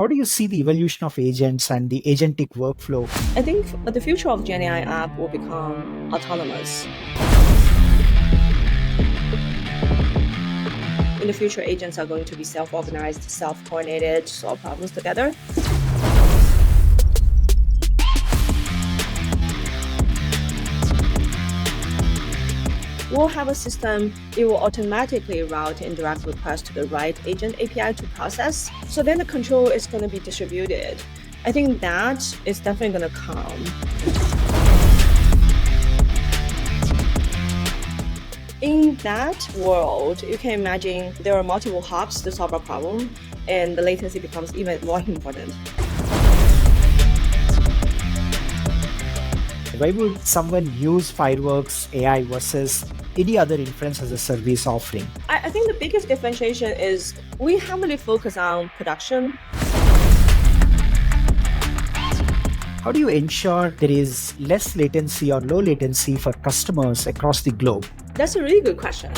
How do you see the evolution of agents and the agentic workflow? I think the future of GenAI app will become autonomous. In the future, agents are going to be self-organized, self-coordinated, solve problems together. We'll have a system, it will automatically route indirect requests to the right agent API to process. So then the control is going to be distributed. I think that is definitely going to come. In that world, you can imagine there are multiple hubs to solve a problem, and the latency becomes even more important. Why would someone use Fireworks AI versus any other inference as a service offering? I think the biggest differentiation is we heavily focus on production. How do you ensure there is less latency or low latency for customers across the globe? That's a really good question.